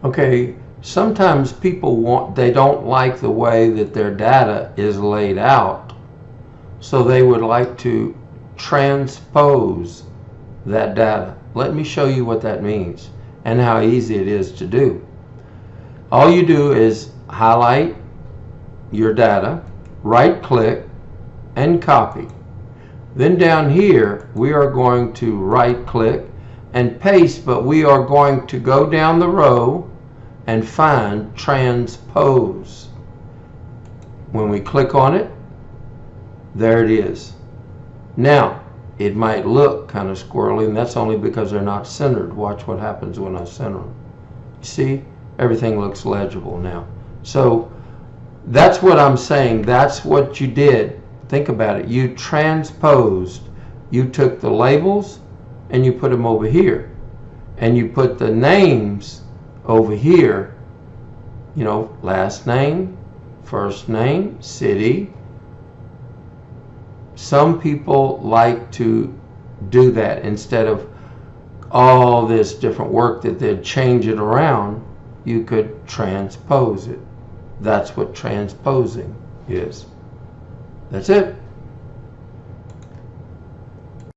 Okay, sometimes they don't like the way that their data is laid out, so they would like to transpose that data. Let me show you what that means and how easy it is to do. All you do is highlight your data, right click, and copy. Then down here we are going to right click and paste, but we are going to go down the row and find transpose. When we click on it, there it is. Now it might look kind of squirrely, and that's only because they're not centered. Watch what happens when I center them. See, everything looks legible now. So that's what I'm saying. That's what you did. Think about it. You transposed. You took the labels and you put them over here, and you put the names over here. You know, last name, first name, city. Some people like to do that instead of all this different work that they'd change it around. You could transpose it. That's what transposing is. That's it.